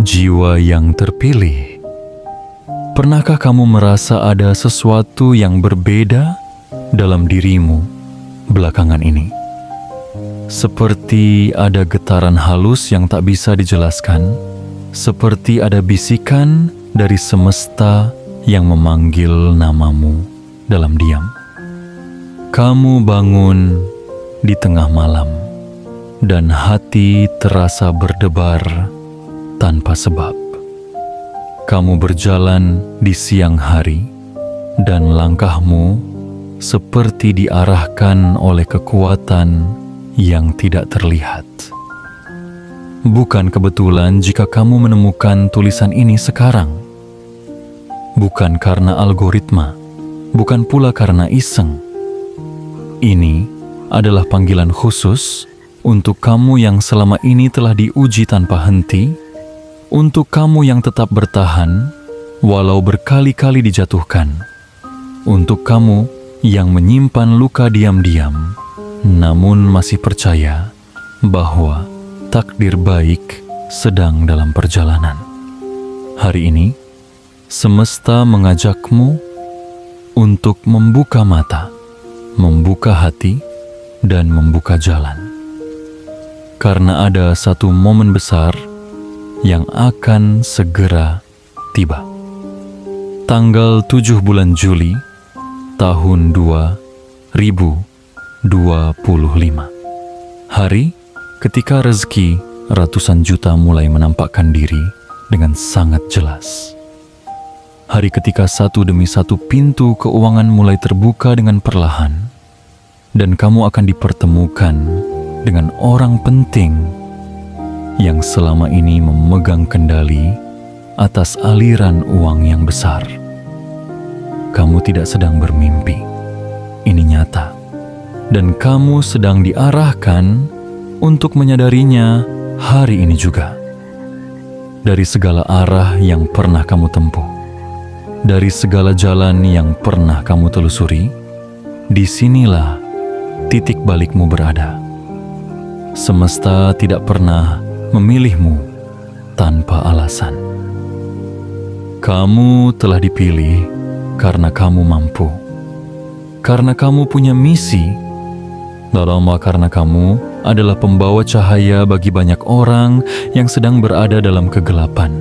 jiwa yang terpilih. Pernahkah kamu merasa ada sesuatu yang berbeda dalam dirimu belakangan ini? Seperti ada getaran halus yang tak bisa dijelaskan, seperti ada bisikan dari semesta yang memanggil namamu dalam diam. Kamu bangun di tengah malam, dan hati terasa berdebar tanpa sebab. Kamu berjalan di siang hari, dan langkahmu seperti diarahkan oleh kekuatan yang tidak terlihat. Bukan kebetulan jika kamu menemukan tulisan ini sekarang. Bukan karena algoritma, bukan pula karena iseng. Ini adalah panggilan khusus untuk kamu yang selama ini telah diuji tanpa henti, untuk kamu yang tetap bertahan walau berkali-kali dijatuhkan, untuk kamu yang menyimpan luka diam-diam, namun masih percaya bahwa takdir baik sedang dalam perjalanan. Hari ini, semesta mengajakmu untuk membuka mata, membuka hati, dan membuka jalan. Karena ada satu momen besar yang akan segera tiba. Tanggal 7 bulan Juli tahun 2025. Hari ketika rezeki ratusan juta mulai menampakkan diri dengan sangat jelas. Hari ketika satu demi satu pintu keuangan mulai terbuka dengan perlahan, dan kamu akan dipertemukan dengan orang penting yang selama ini memegang kendali atas aliran uang yang besar. Kamu tidak sedang bermimpi, ini nyata, dan kamu sedang diarahkan untuk menyadarinya hari ini juga. Dari segala arah yang pernah kamu tempuh, dari segala jalan yang pernah kamu telusuri, disinilah titik balikmu berada. Semesta tidak pernah memilihmu tanpa alasan. Kamu telah dipilih karena kamu mampu, karena kamu punya misi, lalu karena kamu adalah pembawa cahaya bagi banyak orang yang sedang berada dalam kegelapan.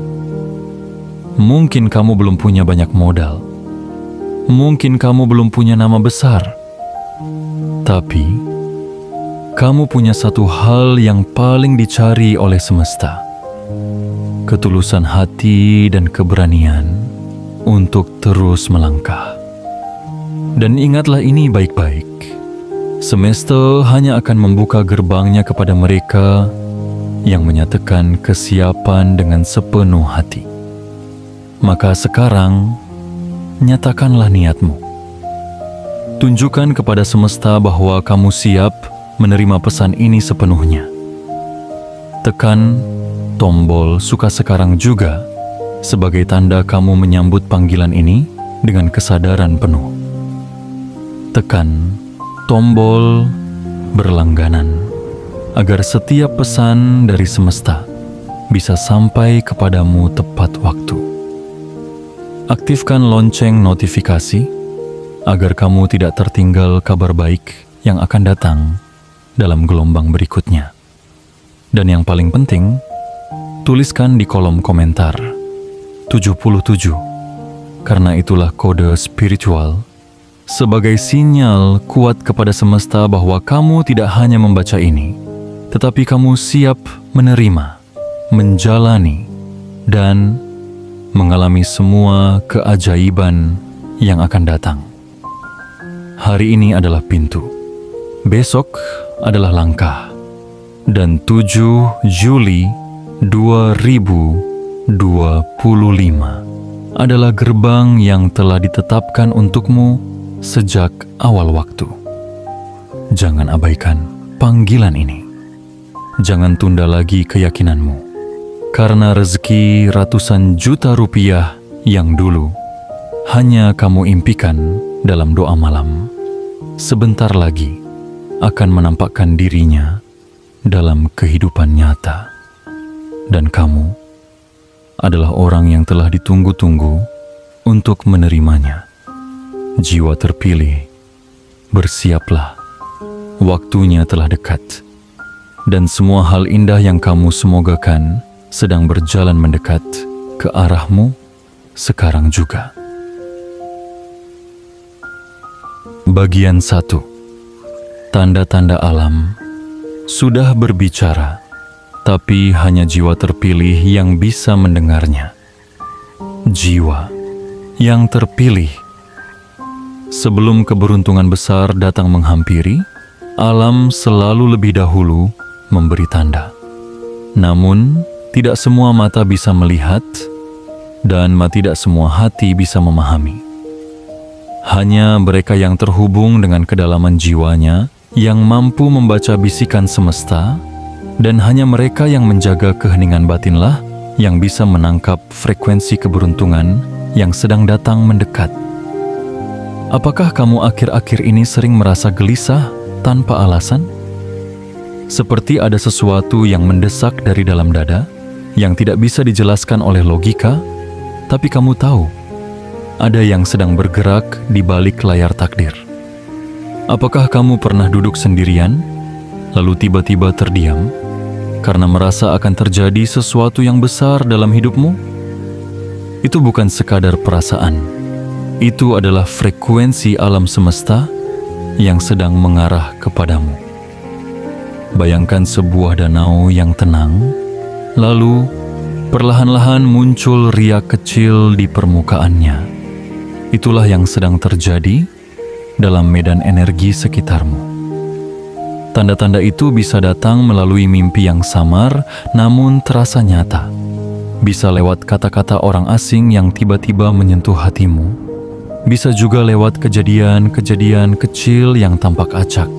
Mungkin kamu belum punya banyak modal, mungkin kamu belum punya nama besar, tapi kamu punya satu hal yang paling dicari oleh semesta: ketulusan hati dan keberanian untuk terus melangkah. Dan ingatlah ini baik-baik, semesta hanya akan membuka gerbangnya kepada mereka yang menyatakan kesiapan dengan sepenuh hati. Maka sekarang, nyatakanlah niatmu. Tunjukkan kepada semesta bahwa kamu siap menerima pesan ini sepenuhnya. Tekan tombol suka sekarang juga sebagai tanda kamu menyambut panggilan ini dengan kesadaran penuh. Tekan tombol berlangganan agar setiap pesan dari semesta bisa sampai kepadamu tepat waktu. Aktifkan lonceng notifikasi agar kamu tidak tertinggal kabar baik yang akan datang dalam gelombang berikutnya. Dan yang paling penting, tuliskan di kolom komentar 77, karena itulah kode spiritual sebagai sinyal kuat kepada semesta bahwa kamu tidak hanya membaca ini, tetapi kamu siap menerima, menjalani, dan mengalami semua keajaiban yang akan datang. Hari ini adalah pintu, besok adalah langkah, dan 7 Juli 2025 adalah gerbang yang telah ditetapkan untukmu sejak awal waktu. Jangan abaikan panggilan ini. Jangan tunda lagi keyakinanmu, karena rezeki ratusan juta rupiah yang dulu hanya kamu impikan dalam doa malam, sebentar lagi akan menampakkan dirinya dalam kehidupan nyata. Dan kamu adalah orang yang telah ditunggu-tunggu untuk menerimanya. Jiwa terpilih, bersiaplah. Waktunya telah dekat. Dan semua hal indah yang kamu semogakan sedang berjalan mendekat ke arahmu sekarang juga. Bagian 1. Tanda-tanda alam sudah berbicara, tapi hanya jiwa terpilih yang bisa mendengarnya. Jiwa yang terpilih. Sebelum keberuntungan besar datang menghampiri, alam selalu lebih dahulu memberi tanda. Namun, tidak semua mata bisa melihat dan tidak semua hati bisa memahami. Hanya mereka yang terhubung dengan kedalaman jiwanya yang mampu membaca bisikan semesta, dan hanya mereka yang menjaga keheningan batinlah yang bisa menangkap frekuensi keberuntungan yang sedang datang mendekat. Apakah kamu akhir-akhir ini sering merasa gelisah tanpa alasan? Seperti ada sesuatu yang mendesak dari dalam dada, yang tidak bisa dijelaskan oleh logika, tapi kamu tahu, ada yang sedang bergerak di balik layar takdir. Apakah kamu pernah duduk sendirian, lalu tiba-tiba terdiam, karena merasa akan terjadi sesuatu yang besar dalam hidupmu? Itu bukan sekadar perasaan, itu adalah frekuensi alam semesta yang sedang mengarah kepadamu. Bayangkan sebuah danau yang tenang, lalu perlahan-lahan muncul riak kecil di permukaannya. Itulah yang sedang terjadi dalam medan energi sekitarmu. Tanda-tanda itu bisa datang melalui mimpi yang samar namun terasa nyata. Bisa lewat kata-kata orang asing yang tiba-tiba menyentuh hatimu. Bisa juga lewat kejadian-kejadian kecil yang tampak acak.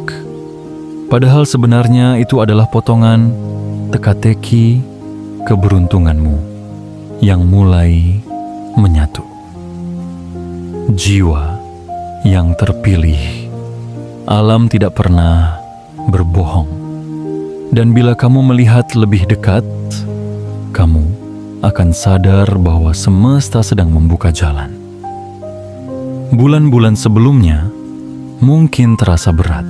Padahal sebenarnya itu adalah potongan teka-teki keberuntunganmu yang mulai menyatu. Jiwa yang terpilih. Alam tidak pernah berbohong. Dan bila kamu melihat lebih dekat, kamu akan sadar bahwa semesta sedang membuka jalan. Bulan-bulan sebelumnya mungkin terasa berat.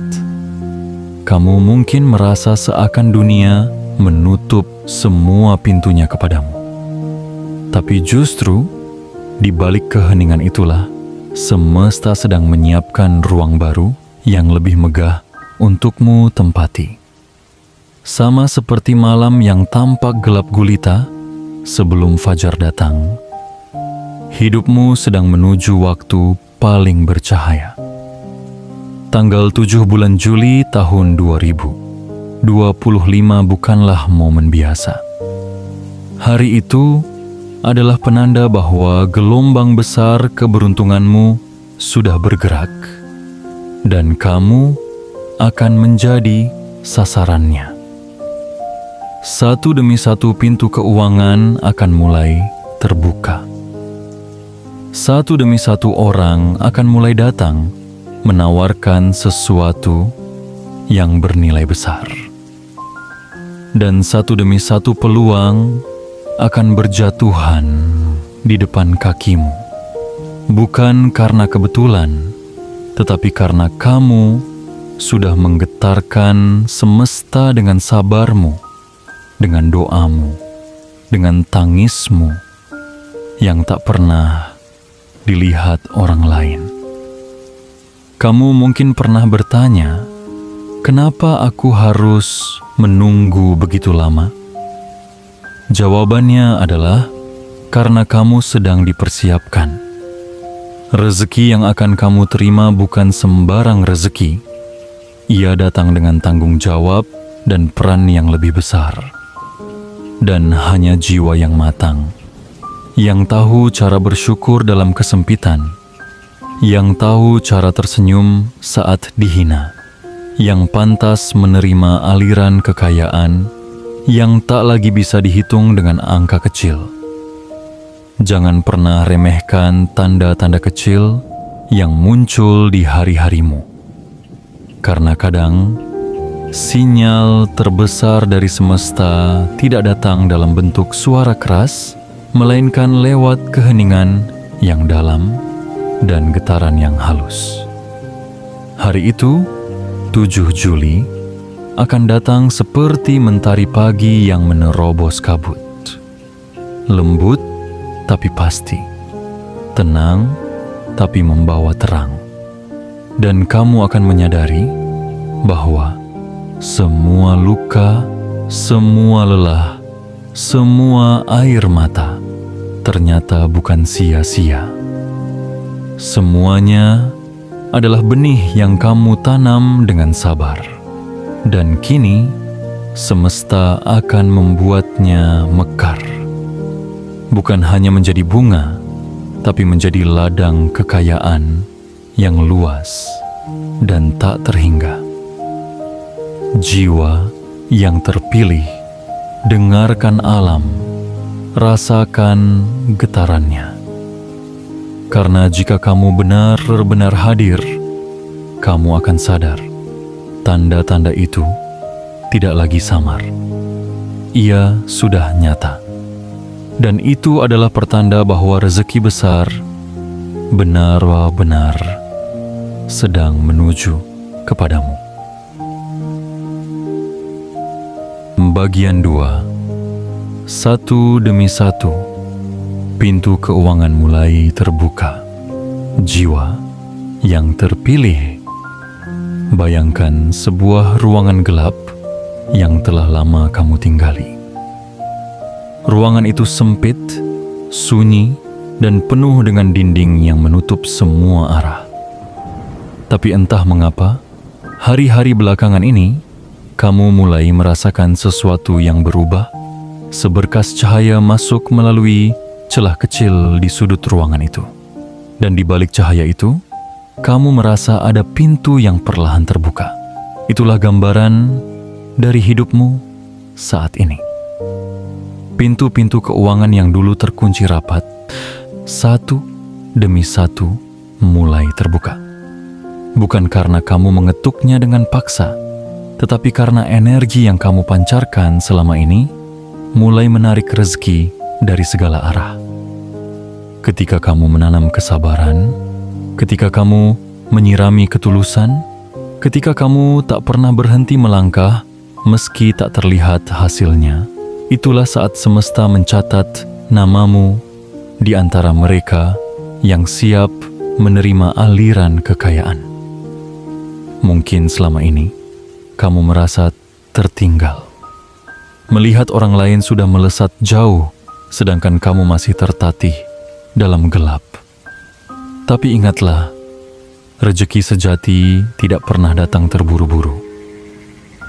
Kamu mungkin merasa seakan dunia menutup semua pintunya kepadamu. Tapi justru di balik keheningan itulah semesta sedang menyiapkan ruang baru yang lebih megah untukmu tempati. Sama seperti malam yang tampak gelap gulita sebelum fajar datang, hidupmu sedang menuju waktu paling bercahaya. Tanggal 7 bulan Juli tahun 2025 bukanlah momen biasa. Hari itu adalah penanda bahwa gelombang besar keberuntunganmu sudah bergerak dan kamu akan menjadi sasarannya. Satu demi satu pintu keuangan akan mulai terbuka. Satu demi satu orang akan mulai datang menawarkan sesuatu yang bernilai besar. Dan satu demi satu peluang akan berjatuhan di depan kakimu. Bukan karena kebetulan, tetapi karena kamu sudah menggetarkan semesta dengan sabarmu, dengan doamu, dengan tangismu yang tak pernah dilihat orang lain. Kamu mungkin pernah bertanya, kenapa aku harus menunggu begitu lama? Jawabannya adalah karena kamu sedang dipersiapkan. Rezeki yang akan kamu terima bukan sembarang rezeki. Ia datang dengan tanggung jawab dan peran yang lebih besar. Dan hanya jiwa yang matang, yang tahu cara bersyukur dalam kesempitan, yang tahu cara tersenyum saat dihina, yang pantas menerima aliran kekayaan yang tak lagi bisa dihitung dengan angka kecil. Jangan pernah remehkan tanda-tanda kecil yang muncul di hari-harimu. Karena kadang, sinyal terbesar dari semesta tidak datang dalam bentuk suara keras, melainkan lewat keheningan yang dalam dan getaran yang halus. Hari itu, 7 Juli, akan datang seperti mentari pagi yang menerobos kabut. Lembut tapi pasti, tenang tapi membawa terang. Dan kamu akan menyadari bahwa semua luka, semua lelah, semua air mata ternyata bukan sia-sia. Semuanya adalah benih yang kamu tanam dengan sabar. Dan kini, semesta akan membuatnya mekar. Bukan hanya menjadi bunga, tapi menjadi ladang kekayaan yang luas dan tak terhingga. Jiwa yang terpilih, dengarkan alam, rasakan getarannya. Karena jika kamu benar-benar hadir, kamu akan sadar tanda-tanda itu tidak lagi samar. Ia sudah nyata. Dan itu adalah pertanda bahwa rezeki besar benar-benar sedang menuju kepadamu. Bagian 2. Satu demi satu, pintu keuangan mulai terbuka. Jiwa yang terpilih. Bayangkan sebuah ruangan gelap yang telah lama kamu tinggali. Ruangan itu sempit, sunyi, dan penuh dengan dinding yang menutup semua arah. Tapi entah mengapa, hari-hari belakangan ini, kamu mulai merasakan sesuatu yang berubah. Seberkas cahaya masuk melalui celah kecil di sudut ruangan itu. Dan di balik cahaya itu, kamu merasa ada pintu yang perlahan terbuka. Itulah gambaran dari hidupmu saat ini. Pintu-pintu keuangan yang dulu terkunci rapat, satu demi satu mulai terbuka. Bukan karena kamu mengetuknya dengan paksa, tetapi karena energi yang kamu pancarkan selama ini mulai menarik rezeki dari segala arah. Ketika kamu menanam kesabaran, ketika kamu menyirami ketulusan, ketika kamu tak pernah berhenti melangkah meski tak terlihat hasilnya, itulah saat semesta mencatat namamu di antara mereka yang siap menerima aliran kekayaan. Mungkin selama ini kamu merasa tertinggal, melihat orang lain sudah melesat jauh, sedangkan kamu masih tertatih dalam gelap. Tapi ingatlah, rezeki sejati tidak pernah datang terburu-buru.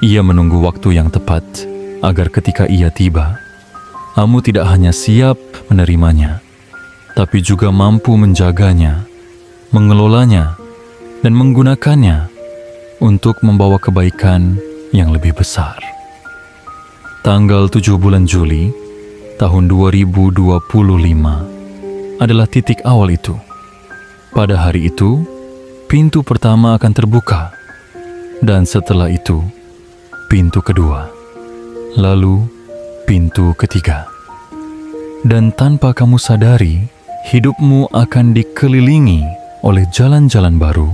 Ia menunggu waktu yang tepat agar ketika ia tiba, kamu tidak hanya siap menerimanya, tapi juga mampu menjaganya, mengelolanya, dan menggunakannya untuk membawa kebaikan yang lebih besar. Tanggal 7 bulan Juli tahun 2025 adalah titik awal itu. Pada hari itu, pintu pertama akan terbuka, dan setelah itu, pintu kedua, lalu pintu ketiga. Dan tanpa kamu sadari, hidupmu akan dikelilingi oleh jalan-jalan baru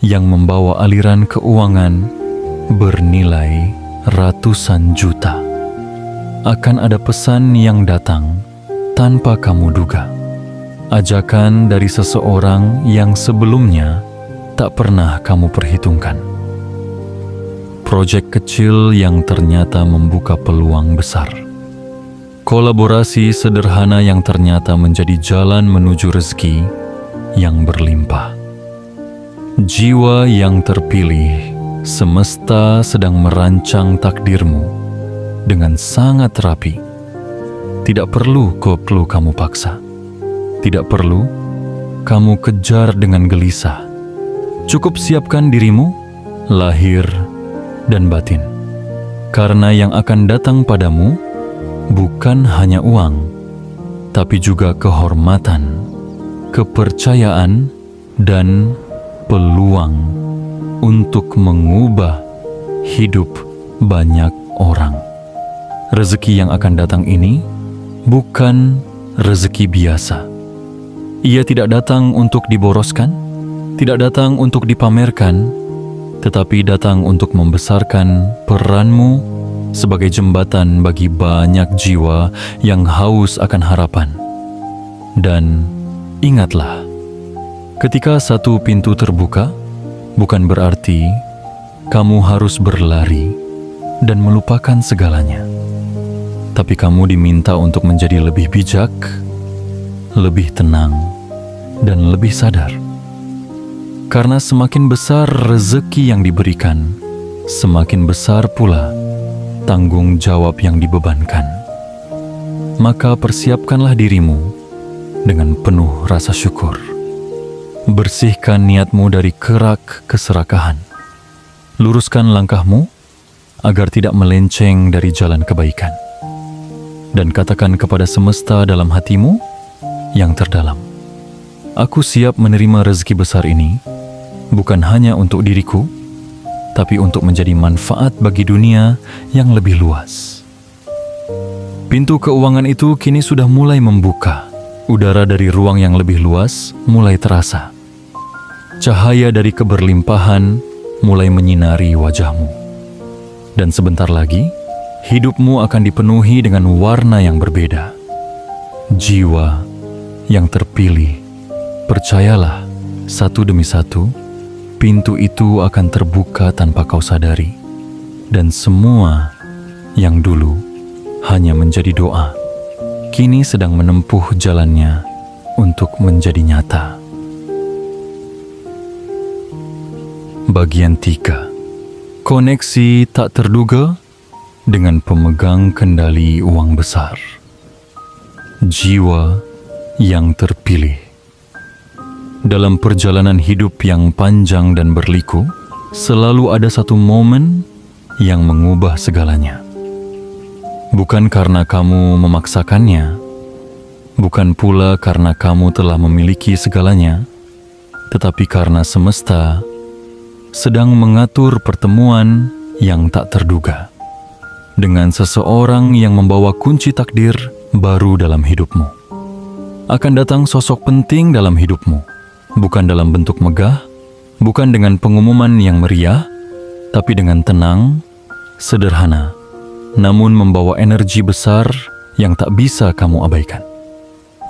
yang membawa aliran keuangan bernilai ratusan juta. Akan ada pesan yang datang tanpa kamu duga. Ajakan dari seseorang yang sebelumnya tak pernah kamu perhitungkan. Proyek kecil yang ternyata membuka peluang besar. Kolaborasi sederhana yang ternyata menjadi jalan menuju rezeki yang berlimpah. Jiwa yang terpilih, semesta sedang merancang takdirmu dengan sangat rapi. Tidak perlu kamu paksa. Tidak perlu kamu kejar dengan gelisah. Cukup siapkan dirimu, lahir dan batin. Karena yang akan datang padamu bukan hanya uang, tapi juga kehormatan, kepercayaan, dan peluang untuk mengubah hidup banyak orang. Rezeki yang akan datang ini bukan rezeki biasa. Ia tidak datang untuk diboroskan, tidak datang untuk dipamerkan, tetapi datang untuk membesarkan peranmu sebagai jembatan bagi banyak jiwa yang haus akan harapan. Dan ingatlah, ketika satu pintu terbuka, bukan berarti kamu harus berlari dan melupakan segalanya. Tapi kamu diminta untuk menjadi lebih bijak, lebih tenang, dan lebih sadar. Karena semakin besar rezeki yang diberikan, semakin besar pula tanggung jawab yang dibebankan. Maka persiapkanlah dirimu dengan penuh rasa syukur. Bersihkan niatmu dari kerak keserakahan. Luruskan langkahmu agar tidak melenceng dari jalan kebaikan. Dan katakan kepada semesta dalam hatimu yang terdalam, aku siap menerima rezeki besar ini, bukan hanya untuk diriku, tapi untuk menjadi manfaat bagi dunia yang lebih luas. Pintu keuangan itu kini sudah mulai membuka. Udara dari ruang yang lebih luas mulai terasa. Cahaya dari keberlimpahan mulai menyinari wajahmu. Dan sebentar lagi, hidupmu akan dipenuhi dengan warna yang berbeda. Jiwa yang terpilih, percayalah, satu demi satu, pintu itu akan terbuka tanpa kau sadari. Dan semua yang dulu hanya menjadi doa, kini sedang menempuh jalannya untuk menjadi nyata. Bagian 3. Koneksi tak terduga dengan pemegang kendali uang besar. Jiwa yang terpilih. Dalam perjalanan hidup yang panjang dan berliku, selalu ada satu momen yang mengubah segalanya. Bukan karena kamu memaksakannya, bukan pula karena kamu telah memiliki segalanya, tetapi karena semesta sedang mengatur pertemuan yang tak terduga dengan seseorang yang membawa kunci takdir baru dalam hidupmu. Akan datang sosok penting dalam hidupmu, bukan dalam bentuk megah, bukan dengan pengumuman yang meriah, tapi dengan tenang, sederhana, namun membawa energi besar yang tak bisa kamu abaikan.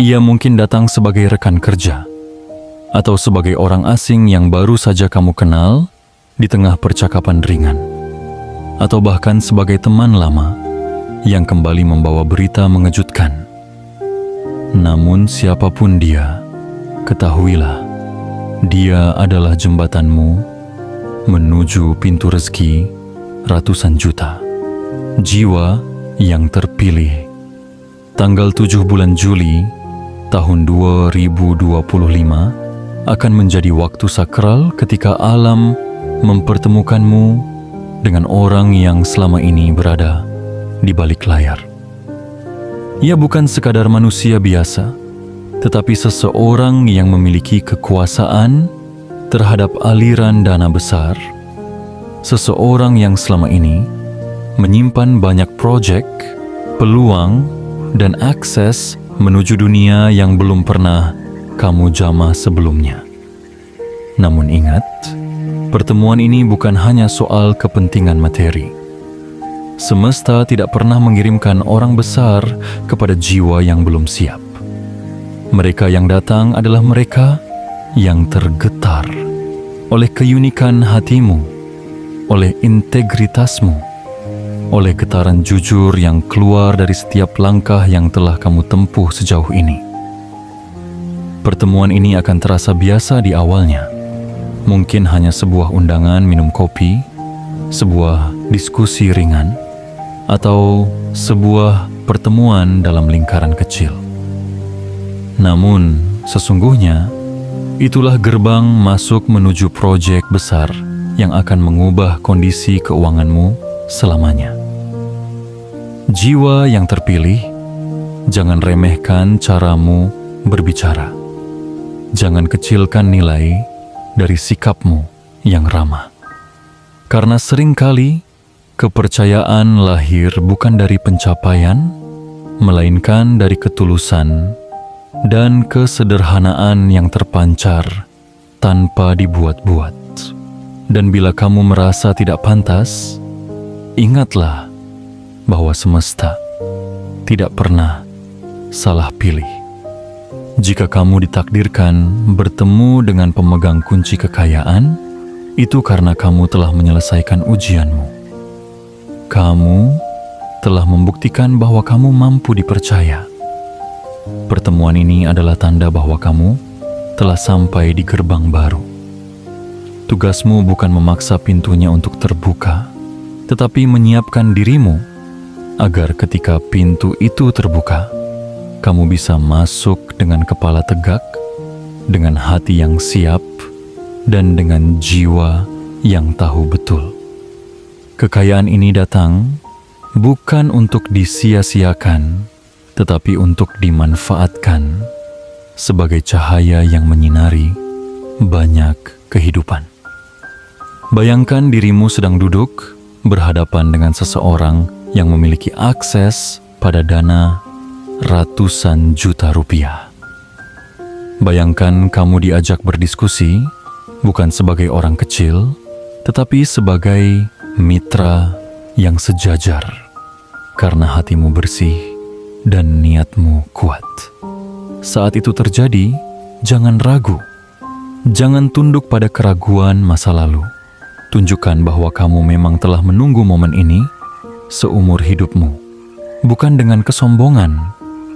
Ia mungkin datang sebagai rekan kerja, atau sebagai orang asing yang baru saja kamu kenal di tengah percakapan ringan, atau bahkan sebagai teman lama yang kembali membawa berita mengejutkan. Namun siapapun dia, ketahuilah, dia adalah jembatanmu menuju pintu rezeki ratusan juta. Jiwa yang terpilih. Tanggal 7 bulan Juli tahun 2025 akan menjadi waktu sakral ketika alam mempertemukanmu dengan orang yang selama ini berada di balik layar. Ia bukan sekadar manusia biasa, tetapi seseorang yang memiliki kekuasaan terhadap aliran dana besar. Seseorang yang selama ini menyimpan banyak proyek, peluang, dan akses menuju dunia yang belum pernah kamu jamah sebelumnya. Namun ingat, pertemuan ini bukan hanya soal kepentingan materi. Semesta tidak pernah mengirimkan orang besar kepada jiwa yang belum siap. Mereka yang datang adalah mereka yang tergetar oleh keunikan hatimu, oleh integritasmu, oleh getaran jujur yang keluar dari setiap langkah yang telah kamu tempuh sejauh ini. Pertemuan ini akan terasa biasa di awalnya. Mungkin hanya sebuah undangan minum kopi, sebuah diskusi ringan, atau sebuah pertemuan dalam lingkaran kecil. Namun, sesungguhnya, itulah gerbang masuk menuju proyek besar yang akan mengubah kondisi keuanganmu selamanya. Jiwa yang terpilih, jangan remehkan caramu berbicara. Jangan kecilkan nilai dari sikapmu yang ramah. Karena seringkali kepercayaan lahir bukan dari pencapaian, melainkan dari ketulusan dan kesederhanaan yang terpancar tanpa dibuat-buat. Dan bila kamu merasa tidak pantas, ingatlah bahwa semesta tidak pernah salah pilih. Jika kamu ditakdirkan bertemu dengan pemegang kunci kekayaan, itu karena kamu telah menyelesaikan ujianmu. Kamu telah membuktikan bahwa kamu mampu dipercaya. Pertemuan ini adalah tanda bahwa kamu telah sampai di gerbang baru. Tugasmu bukan memaksa pintunya untuk terbuka, tetapi menyiapkan dirimu agar ketika pintu itu terbuka, kamu bisa masuk dengan kepala tegak, dengan hati yang siap, dan dengan jiwa yang tahu betul. Kekayaan ini datang bukan untuk disia-siakan, tetapi untuk dimanfaatkan sebagai cahaya yang menyinari banyak kehidupan. Bayangkan dirimu sedang duduk berhadapan dengan seseorang yang memiliki akses pada dana ratusan juta rupiah. Bayangkan kamu diajak berdiskusi bukan sebagai orang kecil, tetapi sebagai mitra yang sejajar, karena hatimu bersih dan niatmu kuat. Saat itu terjadi, jangan ragu, jangan tunduk pada keraguan masa lalu. Tunjukkan bahwa kamu memang telah menunggu momen ini seumur hidupmu, bukan dengan kesombongan,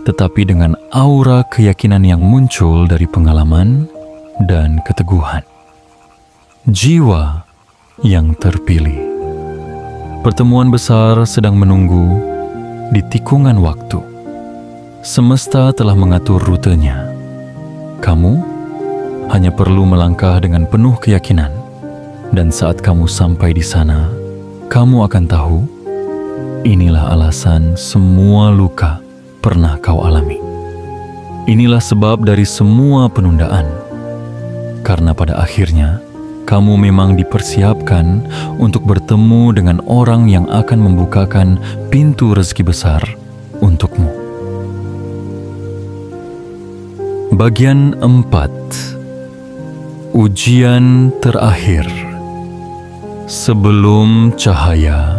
tetapi dengan aura keyakinan yang muncul dari pengalaman dan keteguhan. Jiwa yang terpilih. Pertemuan besar sedang menunggu di tikungan waktu. Semesta telah mengatur rutenya. Kamu hanya perlu melangkah dengan penuh keyakinan. Dan saat kamu sampai di sana, kamu akan tahu, inilah alasan semua luka pernah kau alami. Inilah sebab dari semua penundaan. Karena pada akhirnya, kamu memang dipersiapkan untuk bertemu dengan orang yang akan membukakan pintu rezeki besar untukmu. Bagian 4. Ujian terakhir. Sebelum cahaya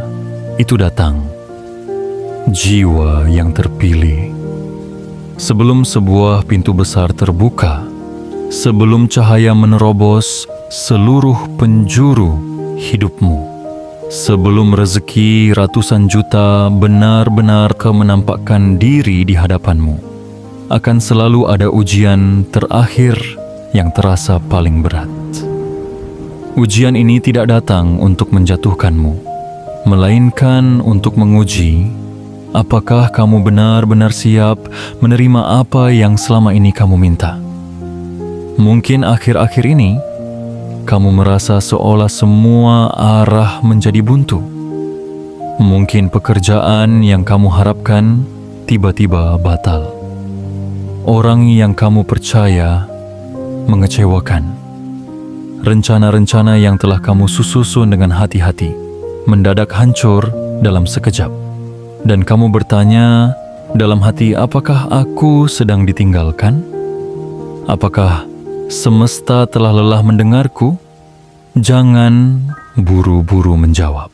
itu datang, jiwa yang terpilih. Sebelum sebuah pintu besar terbuka, sebelum cahaya menerobos seluruh penjuru hidupmu, sebelum rezeki ratusan juta benar-benar menampakkan diri di hadapanmu, akan selalu ada ujian terakhir yang terasa paling berat. Ujian ini tidak datang untuk menjatuhkanmu, melainkan untuk menguji apakah kamu benar-benar siap menerima apa yang selama ini kamu minta. Mungkin akhir-akhir ini, kamu merasa seolah semua arah menjadi buntu. Mungkin pekerjaan yang kamu harapkan tiba-tiba batal. Orang yang kamu percaya mengecewakan. Rencana-rencana yang telah kamu susun dengan hati-hati mendadak hancur dalam sekejap. Dan kamu bertanya dalam hati, apakah aku sedang ditinggalkan? Apakah semesta telah lelah mendengarku? Jangan buru-buru menjawab.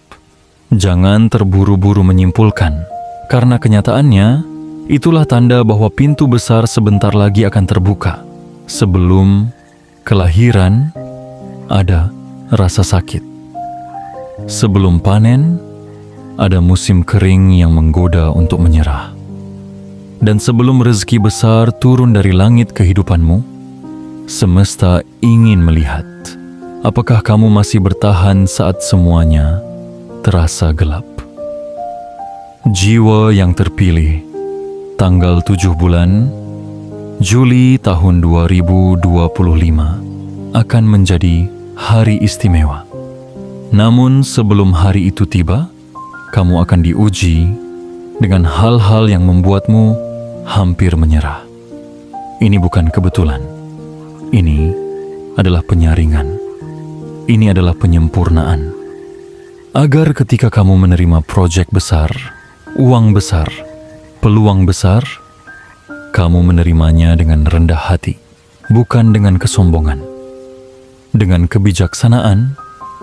Jangan terburu-buru menyimpulkan. Karena kenyataannya, itulah tanda bahwa pintu besar sebentar lagi akan terbuka. Sebelum kelahiran, ada rasa sakit. Sebelum panen, ada musim kering yang menggoda untuk menyerah. Dan sebelum rezeki besar turun dari langit kehidupanmu, semesta ingin melihat apakah kamu masih bertahan saat semuanya terasa gelap. Jiwa yang terpilih, tanggal 7 bulan Juli tahun 2025 akan menjadi hari istimewa. Namun sebelum hari itu tiba, kamu akan diuji dengan hal-hal yang membuatmu hampir menyerah. Ini bukan kebetulan. Ini adalah penyaringan. Ini adalah penyempurnaan. Agar ketika kamu menerima proyek besar, uang besar, peluang besar, Kamu menerimanya dengan rendah hati, bukan dengan kesombongan, dengan kebijaksanaan,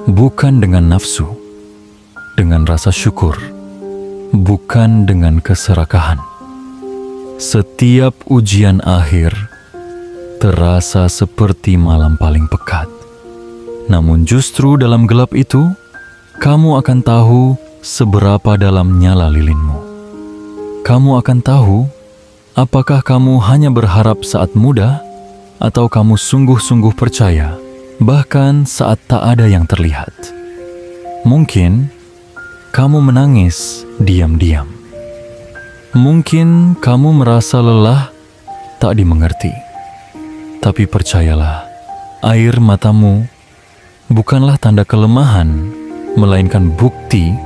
bukan dengan nafsu, dengan rasa syukur, bukan dengan keserakahan. Setiap ujian akhir terasa seperti malam paling pekat. Namun justru dalam gelap itu, kamu akan tahu seberapa dalam nyala lilinmu. Kamu akan tahu apakah kamu hanya berharap saat mudah atau kamu sungguh-sungguh percaya bahkan saat tak ada yang terlihat. Mungkin kamu menangis diam-diam. Mungkin kamu merasa lelah tak dimengerti. Tapi percayalah, air matamu bukanlah tanda kelemahan, melainkan bukti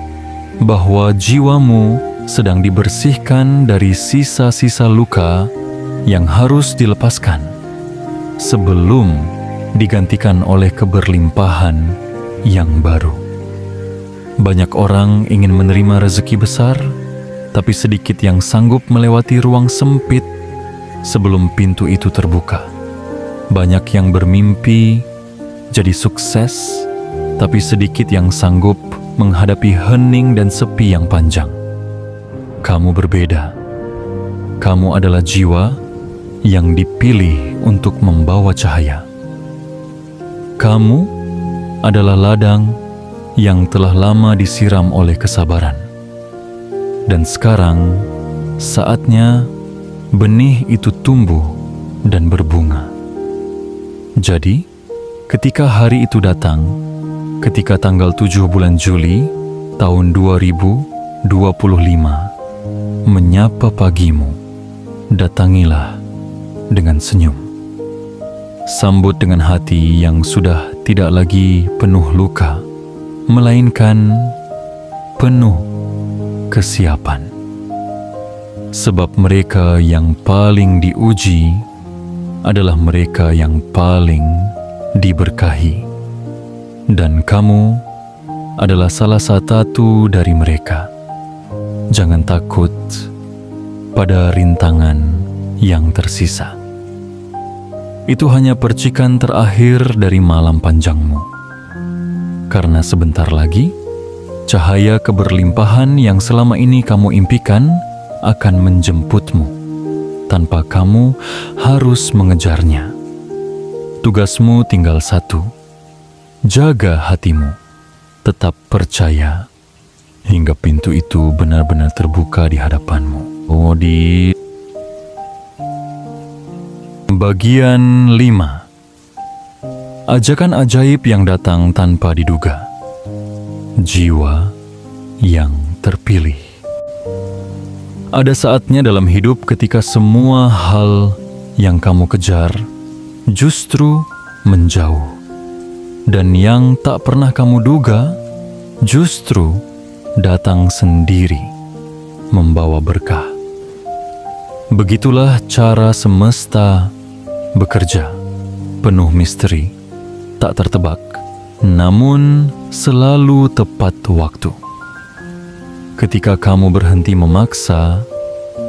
bahwa jiwamu sedang dibersihkan dari sisa-sisa luka yang harus dilepaskan sebelum digantikan oleh keberlimpahan yang baru. Banyak orang ingin menerima rezeki besar, tapi sedikit yang sanggup melewati ruang sempit sebelum pintu itu terbuka. Banyak yang bermimpi jadi sukses, tapi sedikit yang sanggup menghadapi hening dan sepi yang panjang. Kamu berbeda. Kamu adalah jiwa yang dipilih untuk membawa cahaya. Kamu adalah ladang yang telah lama disiram oleh kesabaran. Dan sekarang saatnya benih itu tumbuh dan berbunga. Jadi, ketika hari itu datang, ketika tanggal 7 bulan Juli tahun 2025 menyapa pagimu, datangilah dengan senyum. Sambut dengan hati yang sudah tidak lagi penuh luka, melainkan penuh kesiapan. Sebab mereka yang paling diuji adalah mereka yang paling diberkahi. Dan kamu adalah salah satu dari mereka. Jangan takut pada rintangan yang tersisa. Itu hanya percikan terakhir dari malam panjangmu. Karena sebentar lagi, cahaya keberlimpahan yang selama ini kamu impikan akan menjemputmu, tanpa kamu harus mengejarnya. Tugasmu tinggal satu, jaga hatimu, tetap percaya, hingga pintu itu benar-benar terbuka di hadapanmu. Di bagian 5. Ajakan ajaib yang datang tanpa diduga. Jiwa yang terpilih. Ada saatnya dalam hidup ketika semua hal yang kamu kejar justru menjauh. Dan yang tak pernah kamu duga justru datang sendiri membawa berkah. Begitulah cara semesta bekerja, penuh misteri, tak tertebak, namun selalu tepat waktu. Ketika kamu berhenti memaksa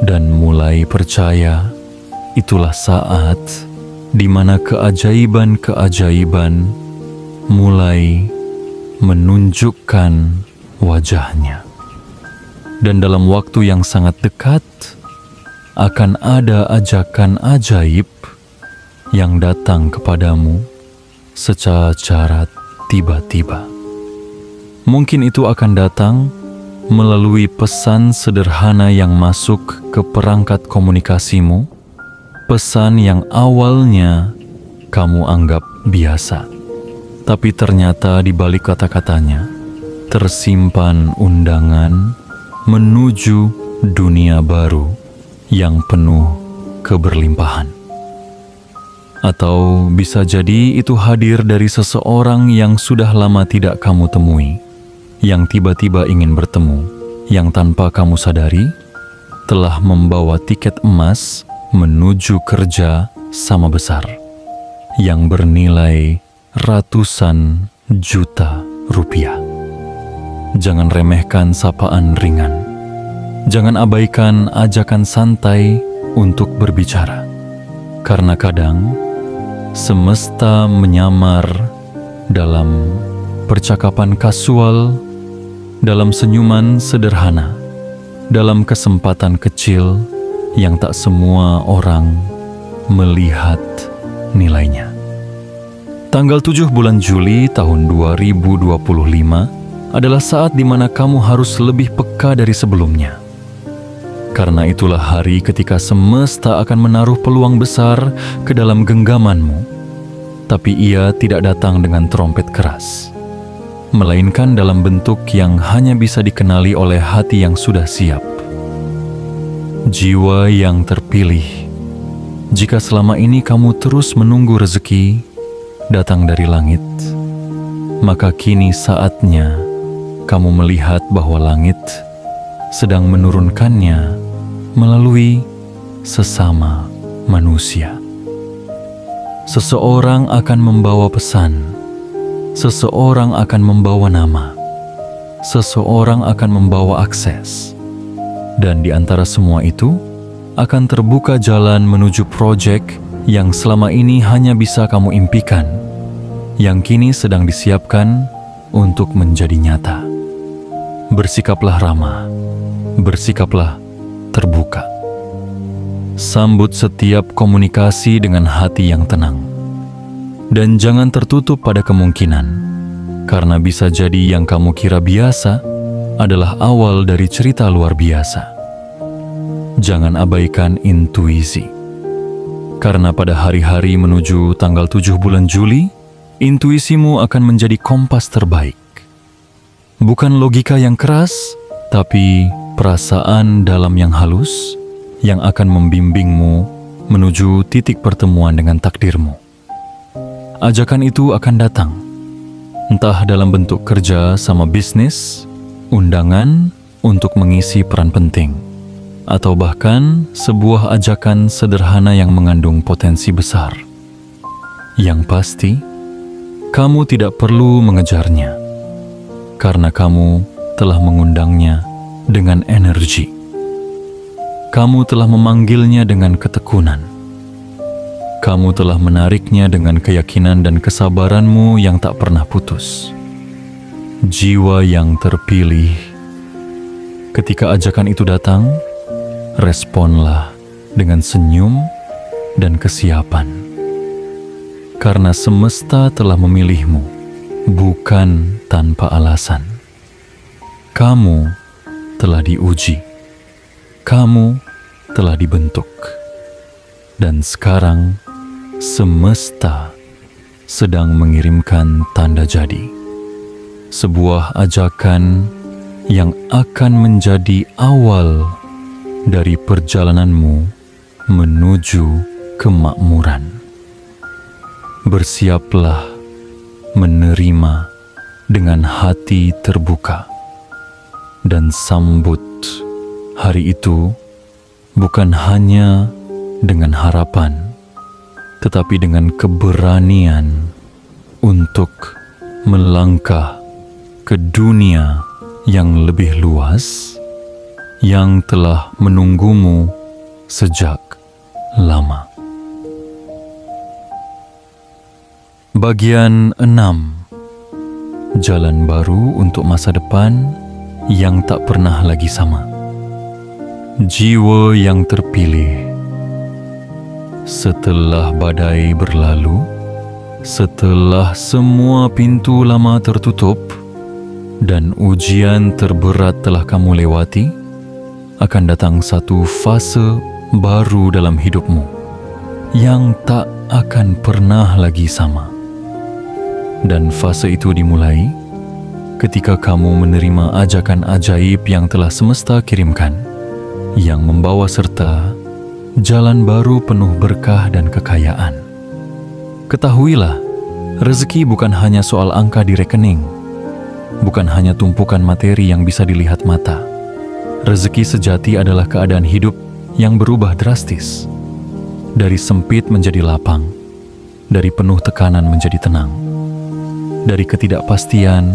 dan mulai percaya, itulah saat di mana keajaiban-keajaiban mulai menunjukkan wajahnya. Dan dalam waktu yang sangat dekat, akan ada ajakan ajaib yang datang kepadamu secara tiba-tiba. Mungkin itu akan datang melalui pesan sederhana yang masuk ke perangkat komunikasimu, pesan yang awalnya kamu anggap biasa, tapi ternyata di balik kata-katanya tersimpan undangan menuju dunia baru yang penuh keberlimpahan. Atau bisa jadi itu hadir dari seseorang yang sudah lama tidak kamu temui, yang tiba-tiba ingin bertemu, yang tanpa kamu sadari telah membawa tiket emas menuju kerja sama besar, yang bernilai ratusan juta rupiah. Jangan remehkan sapaan ringan. Jangan abaikan ajakan santai untuk berbicara. Karena kadang semesta menyamar dalam percakapan kasual, dalam senyuman sederhana, dalam kesempatan kecil yang tak semua orang melihat nilainya. Tanggal 7 bulan Juli tahun 2025 adalah saat di mana kamu harus lebih peka dari sebelumnya. Karena itulah hari ketika semesta akan menaruh peluang besar ke dalam genggamanmu, tapi ia tidak datang dengan trompet keras, melainkan dalam bentuk yang hanya bisa dikenali oleh hati yang sudah siap. Jiwa yang terpilih, jika selama ini kamu terus menunggu rezeki datang dari langit, maka kini saatnya kamu melihat bahwa langit sedang menurunkannya melalui sesama manusia. Seseorang akan membawa pesan, seseorang akan membawa nama, seseorang akan membawa akses, dan di antara semua itu akan terbuka jalan menuju proyek yang selama ini hanya bisa kamu impikan, yang kini sedang disiapkan untuk menjadi nyata. Bersikaplah ramah, bersikaplah terbuka. Sambut setiap komunikasi dengan hati yang tenang. Dan jangan tertutup pada kemungkinan, karena bisa jadi yang kamu kira biasa adalah awal dari cerita luar biasa. Jangan abaikan intuisi. Karena pada hari-hari menuju tanggal 7 bulan Juli, intuisimu akan menjadi kompas terbaik. Bukan logika yang keras, tapi perasaan dalam yang halus yang akan membimbingmu menuju titik pertemuan dengan takdirmu. Ajakan itu akan datang, entah dalam bentuk kerja sama bisnis, undangan untuk mengisi peran penting, atau bahkan sebuah ajakan sederhana yang mengandung potensi besar. Yang pasti, kamu tidak perlu mengejarnya, karena kamu telah mengundangnya dengan energi. Kamu telah memanggilnya dengan ketekunan. Kamu telah menariknya dengan keyakinan dan kesabaranmu yang tak pernah putus. Jiwa yang terpilih. Ketika ajakan itu datang, responlah dengan senyum dan kesiapan. Karena semesta telah memilihmu, bukan tanpa alasan. Kamu telah diuji, kamu telah dibentuk, dan sekarang semesta sedang mengirimkan tanda jadi, sebuah ajakan yang akan menjadi awal dari perjalananmu menuju kemakmuran. Bersiaplah menerima dengan hati terbuka. Dan sambut hari itu bukan hanya dengan harapan, tetapi dengan keberanian untuk melangkah ke dunia yang lebih luas yang telah menunggumu sejak lama. Bagian 6. Jalan baru untuk masa depan yang tak pernah lagi sama. Jiwa yang terpilih. Setelah badai berlalu, setelah semua pintu lama tertutup dan ujian terberat telah kamu lewati, akan datang satu fase baru dalam hidupmu yang tak akan pernah lagi sama. Dan fase itu dimulai ketika kamu menerima ajakan ajaib yang telah semesta kirimkan, yang membawa serta jalan baru penuh berkah dan kekayaan. Ketahuilah, rezeki bukan hanya soal angka di rekening, bukan hanya tumpukan materi yang bisa dilihat mata. Rezeki sejati adalah keadaan hidup yang berubah drastis, dari sempit menjadi lapang, dari penuh tekanan menjadi tenang, dari ketidakpastian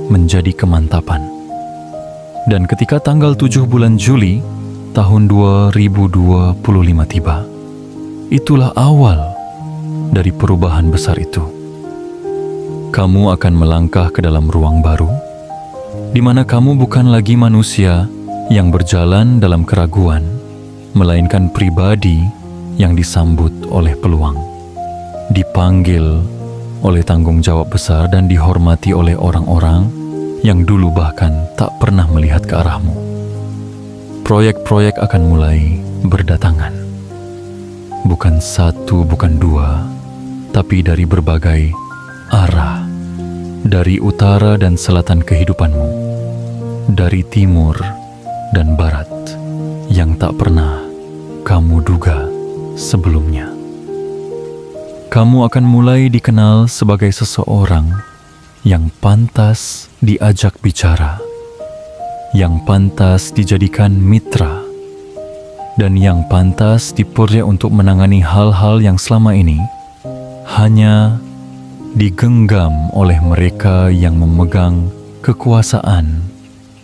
menjadi kemantapan. Dan ketika tanggal 7 bulan Juli tahun 2025 tiba. Itulah awal dari perubahan besar itu. Kamu akan melangkah ke dalam ruang baru, di mana kamu bukan lagi manusia yang berjalan dalam keraguan, melainkan pribadi yang disambut oleh peluang, dipanggil oleh tanggung jawab besar dan dihormati oleh orang-orang yang dulu bahkan tak pernah melihat ke arahmu. Proyek-proyek akan mulai berdatangan. Bukan satu, bukan dua, tapi dari berbagai arah. Dari utara dan selatan kehidupanmu, dari timur dan barat, yang tak pernah kamu duga sebelumnya. Kamu akan mulai dikenal sebagai seseorang yang pantas diajak bicara, yang pantas dijadikan mitra, dan yang pantas dipercaya untuk menangani hal-hal yang selama ini hanya digenggam oleh mereka yang memegang kekuasaan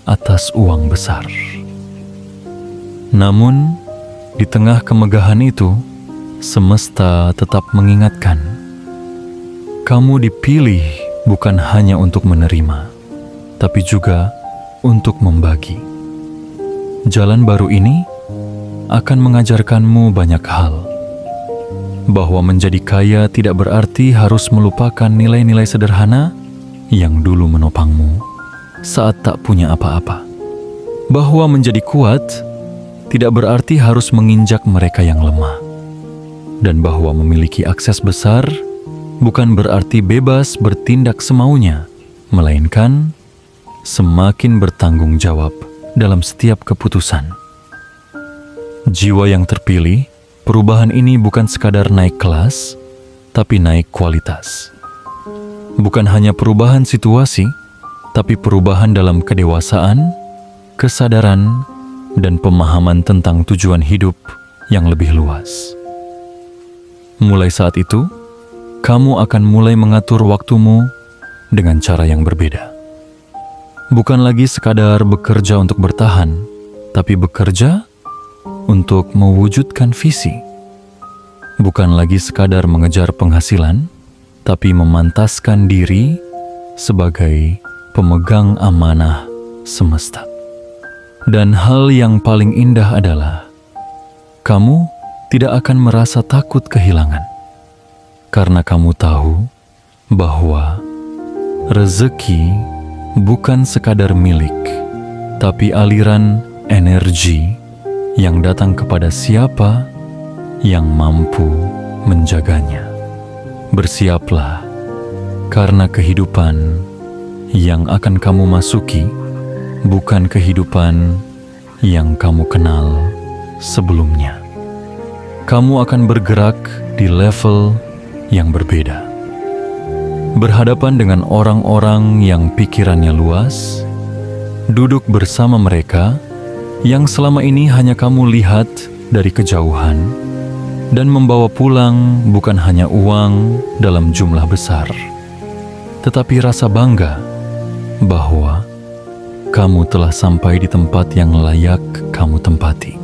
atas uang besar. Namun, di tengah kemegahan itu, semesta tetap mengingatkan, kamu dipilih bukan hanya untuk menerima, tapi juga untuk membagi. Jalan baru ini akan mengajarkanmu banyak hal, bahwa menjadi kaya tidak berarti harus melupakan nilai-nilai sederhana yang dulu menopangmu saat tak punya apa-apa. Bahwa menjadi kuat tidak berarti harus menginjak mereka yang lemah. Dan bahwa memiliki akses besar bukan berarti bebas bertindak semaunya, melainkan semakin bertanggung jawab dalam setiap keputusan. Jiwa yang terpilih, perubahan ini bukan sekadar naik kelas, tapi naik kualitas. Bukan hanya perubahan situasi, tapi perubahan dalam kedewasaan, kesadaran, dan pemahaman tentang tujuan hidup yang lebih luas. Mulai saat itu, kamu akan mulai mengatur waktumu dengan cara yang berbeda. Bukan lagi sekadar bekerja untuk bertahan, tapi bekerja untuk mewujudkan visi. Bukan lagi sekadar mengejar penghasilan, tapi memantaskan diri sebagai pemegang amanah semesta. Dan hal yang paling indah adalah, kamu tidak akan merasa takut kehilangan, karena kamu tahu bahwa rezeki bukan sekadar milik, tapi aliran energi yang datang kepada siapa yang mampu menjaganya. Bersiaplah, karena kehidupan yang akan kamu masuki bukan kehidupan yang kamu kenal sebelumnya. Kamu akan bergerak di level yang berbeda, berhadapan dengan orang-orang yang pikirannya luas, duduk bersama mereka yang selama ini hanya kamu lihat dari kejauhan, dan membawa pulang bukan hanya uang dalam jumlah besar, tetapi rasa bangga bahwa kamu telah sampai di tempat yang layak kamu tempati.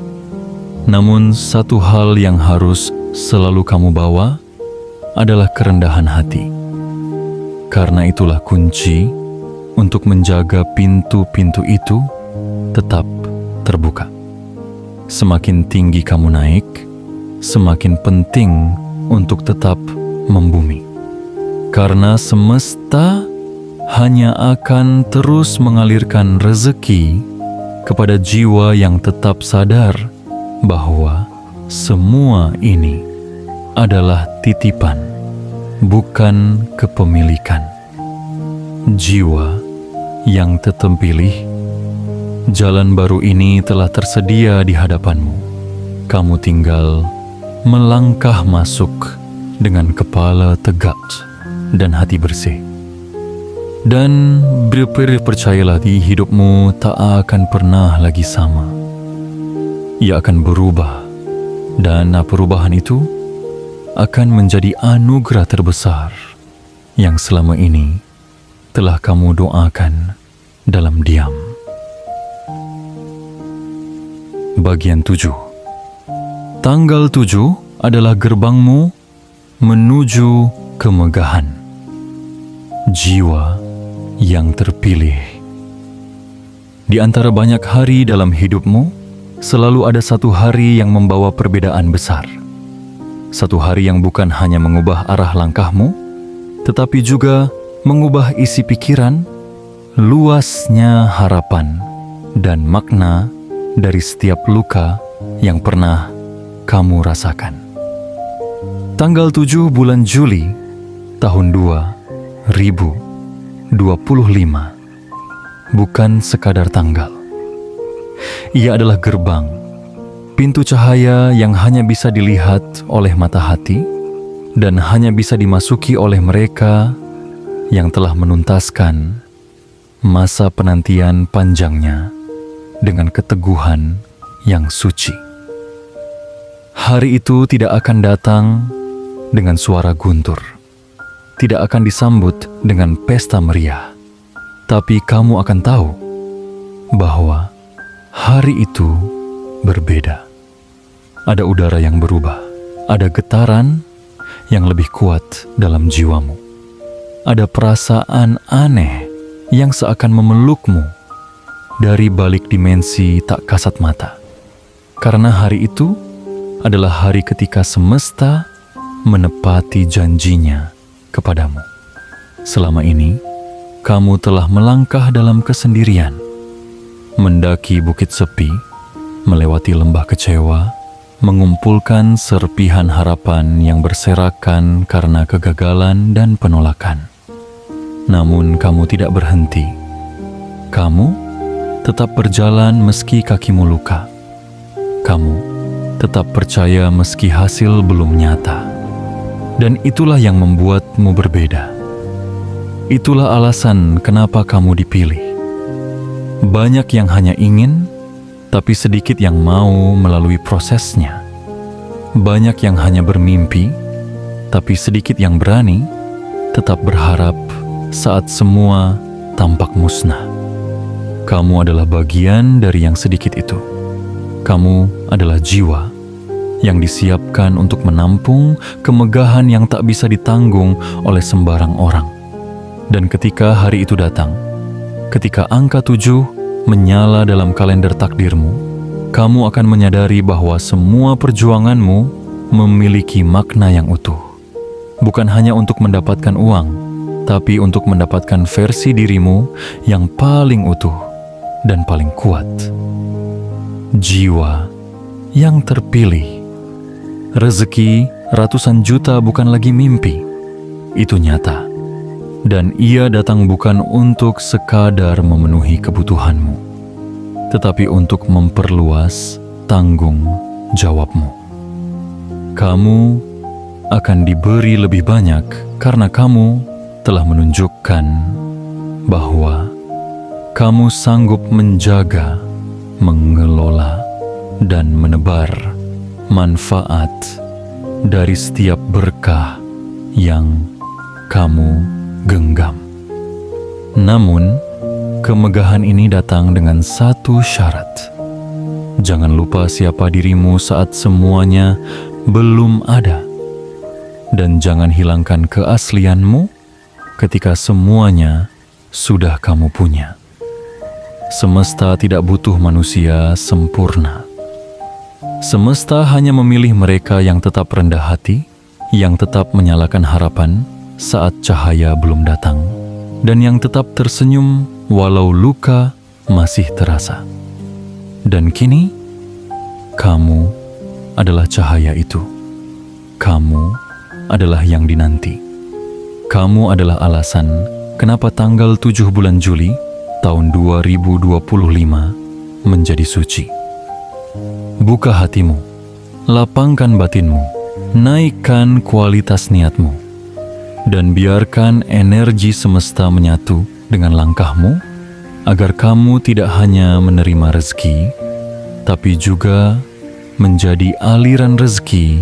Namun satu hal yang harus selalu kamu bawa adalah kerendahan hati. Karena itulah kunci untuk menjaga pintu-pintu itu tetap terbuka. Semakin tinggi kamu naik, semakin penting untuk tetap membumi. Karena semesta hanya akan terus mengalirkan rezeki kepada jiwa yang tetap sadar bahwa semua ini adalah titipan, bukan kepemilikan. Jiwa yang terpilih, jalan baru ini telah tersedia di hadapanmu. Kamu tinggal melangkah masuk dengan kepala tegak dan hati bersih. Dan percayalah, di hidupmu tak akan pernah lagi sama. Ia akan berubah, dan perubahan itu akan menjadi anugerah terbesar yang selama ini telah kamu doakan dalam diam. Bagian 7. Tanggal 7 adalah gerbangmu menuju kemegahan. Jiwa yang terpilih. Di antara banyak hari dalam hidupmu, selalu ada satu hari yang membawa perbedaan besar. Satu hari yang bukan hanya mengubah arah langkahmu, tetapi juga mengubah isi pikiran, luasnya harapan, dan makna dari setiap luka yang pernah kamu rasakan. Tanggal 7 bulan Juli tahun 2025 bukan sekadar tanggal. Ia adalah gerbang, pintu cahaya yang hanya bisa dilihat oleh mata hati dan hanya bisa dimasuki oleh mereka yang telah menuntaskan masa penantian panjangnya dengan keteguhan yang suci. Hari itu tidak akan datang dengan suara guntur, tidak akan disambut dengan pesta meriah, tapi kamu akan tahu bahwa hari itu berbeda. Ada udara yang berubah, ada getaran yang lebih kuat dalam jiwamu, ada perasaan aneh yang seakan memelukmu dari balik dimensi tak kasat mata. Karena hari itu adalah hari ketika semesta menepati janjinya kepadamu. Selama ini, kamu telah melangkah dalam kesendirian, mendaki bukit sepi, melewati lembah kecewa, mengumpulkan serpihan harapan yang berserakan karena kegagalan dan penolakan. Namun kamu tidak berhenti. Kamu tetap berjalan meski kakimu luka. Kamu tetap percaya meski hasil belum nyata. Dan itulah yang membuatmu berbeda. Itulah alasan kenapa kamu dipilih. Banyak yang hanya ingin, tapi sedikit yang mau melalui prosesnya. Banyak yang hanya bermimpi, tapi sedikit yang berani tetap berharap saat semua tampak musnah. Kamu adalah bagian dari yang sedikit itu. Kamu adalah jiwa yang disiapkan untuk menampung kemegahan yang tak bisa ditanggung oleh sembarang orang. Dan ketika hari itu datang, ketika angka 7 menyala dalam kalender takdirmu, kamu akan menyadari bahwa semua perjuanganmu memiliki makna yang utuh. Bukan hanya untuk mendapatkan uang, tapi untuk mendapatkan versi dirimu yang paling utuh dan paling kuat. Jiwa yang terpilih. Rezeki ratusan juta bukan lagi mimpi. Itu nyata. Dan ia datang bukan untuk sekadar memenuhi kebutuhanmu, tetapi untuk memperluas tanggung jawabmu. Kamu akan diberi lebih banyak karena kamu telah menunjukkan bahwa kamu sanggup menjaga, mengelola, dan menebar manfaat dari setiap berkah yang kamu genggam. Namun, kemegahan ini datang dengan satu syarat. Jangan lupa siapa dirimu saat semuanya belum ada. Dan jangan hilangkan keaslianmu ketika semuanya sudah kamu punya. Semesta tidak butuh manusia sempurna. Semesta hanya memilih mereka yang tetap rendah hati, yang tetap menyalakan harapan saat cahaya belum datang, dan yang tetap tersenyum walau luka masih terasa. Dan kini, kamu adalah cahaya itu. Kamu adalah yang dinanti. Kamu adalah alasan kenapa tanggal 7 bulan Juli tahun 2025 menjadi suci. Buka hatimu, lapangkan batinmu, naikkan kualitas niatmu, dan biarkan energi semesta menyatu dengan langkahmu, agar kamu tidak hanya menerima rezeki, tapi juga menjadi aliran rezeki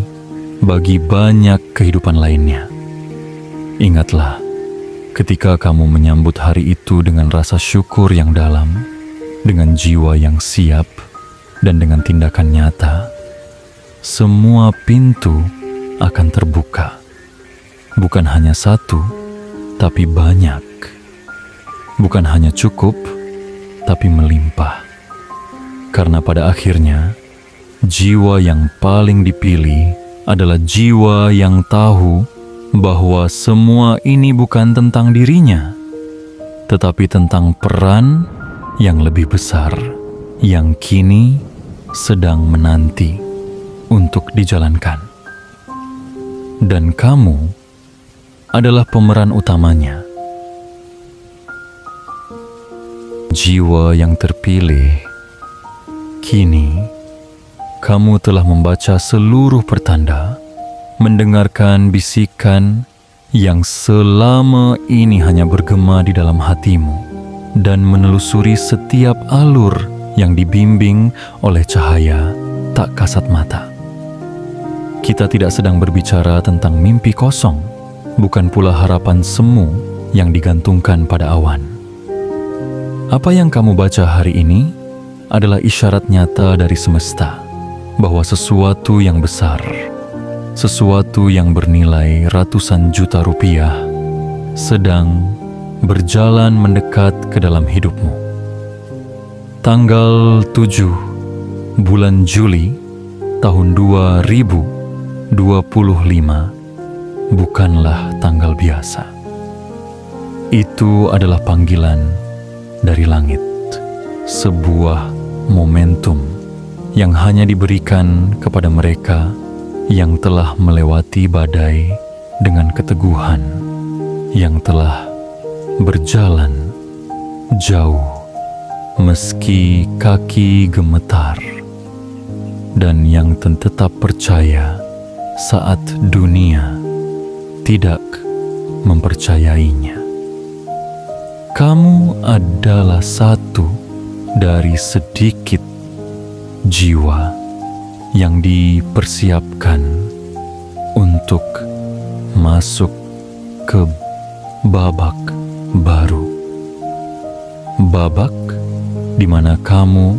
bagi banyak kehidupan lainnya. Ingatlah, ketika kamu menyambut hari itu dengan rasa syukur yang dalam, dengan jiwa yang siap, dan dengan tindakan nyata, semua pintu akan terbuka. Bukan hanya satu, tapi banyak. Bukan hanya cukup, tapi melimpah. Karena pada akhirnya, jiwa yang paling dipilih adalah jiwa yang tahu bahwa semua ini bukan tentang dirinya, tetapi tentang peran yang lebih besar yang kini sedang menanti untuk dijalankan. Dan kamu adalah pemeran utamanya. Jiwa yang terpilih, kini kamu telah membaca seluruh pertanda, mendengarkan bisikan yang selama ini hanya bergema di dalam hatimu, dan menelusuri setiap alur yang dibimbing oleh cahaya tak kasat mata. Kita tidak sedang berbicara tentang mimpi kosong, bukan pula harapan semu yang digantungkan pada awan. Apa yang kamu baca hari ini adalah isyarat nyata dari semesta bahwa sesuatu yang besar, sesuatu yang bernilai ratusan juta rupiah sedang berjalan mendekat ke dalam hidupmu. Tanggal 7 bulan Juli tahun 2025 bukanlah tanggal biasa. Itu adalah panggilan dari langit, sebuah momentum yang hanya diberikan kepada mereka yang telah melewati badai dengan keteguhan, yang telah berjalan jauh meski kaki gemetar, dan yang tetap percaya saat dunia tidak mempercayainya. Kamu adalah satu dari sedikit jiwa yang dipersiapkan untuk masuk ke babak baru. Babak di mana kamu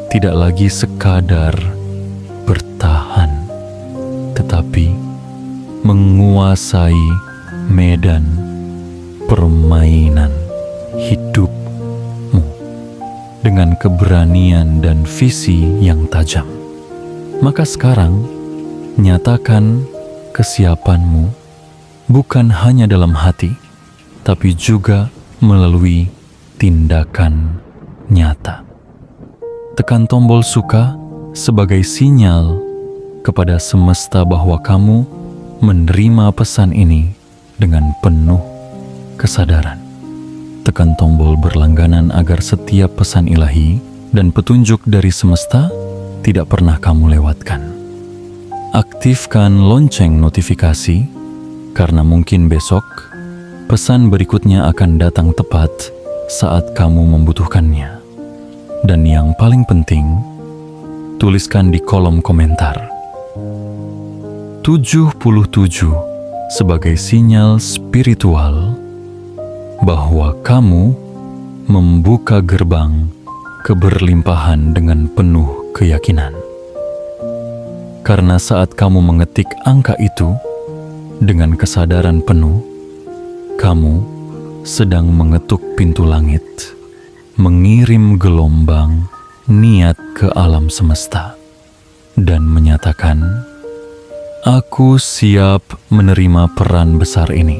tidak lagi sekadar bertahan, tetapi menguasai medan permainan hidupmu dengan keberanian dan visi yang tajam. Maka sekarang, nyatakan kesiapanmu bukan hanya dalam hati, tapi juga melalui tindakan nyata. Tekan tombol suka sebagai sinyal kepada semesta bahwa kamu menerima pesan ini dengan penuh kesadaran. Tekan tombol berlangganan agar setiap pesan ilahi dan petunjuk dari semesta tidak pernah kamu lewatkan. Aktifkan lonceng notifikasi, karena mungkin besok pesan berikutnya akan datang tepat saat kamu membutuhkannya. Dan yang paling penting, tuliskan di kolom komentar 77 sebagai sinyal spiritual bahwa kamu membuka gerbang keberlimpahan dengan penuh keyakinan. Karena saat kamu mengetik angka itu dengan kesadaran penuh, kamu sedang mengetuk pintu langit, mengirim gelombang niat ke alam semesta, dan menyatakan, "Aku siap menerima peran besar ini.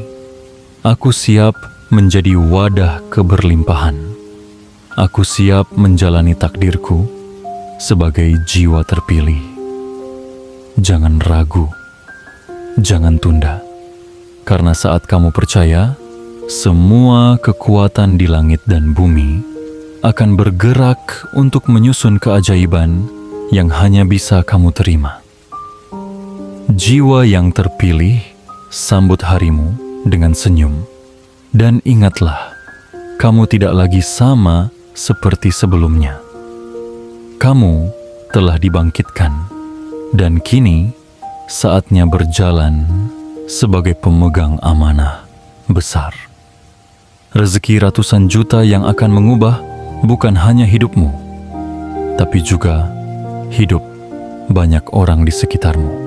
Aku siap menjadi wadah keberlimpahan. Aku siap menjalani takdirku sebagai jiwa terpilih." Jangan ragu, jangan tunda, karena saat kamu percaya, semua kekuatan di langit dan bumi akan bergerak untuk menyusun keajaiban yang hanya bisa kamu terima. Jiwa yang terpilih, sambut harimu dengan senyum. Dan ingatlah, kamu tidak lagi sama seperti sebelumnya. Kamu telah dibangkitkan, dan kini saatnya berjalan sebagai pemegang amanah besar. Rezeki ratusan juta yang akan mengubah bukan hanya hidupmu, tapi juga hidup banyak orang di sekitarmu.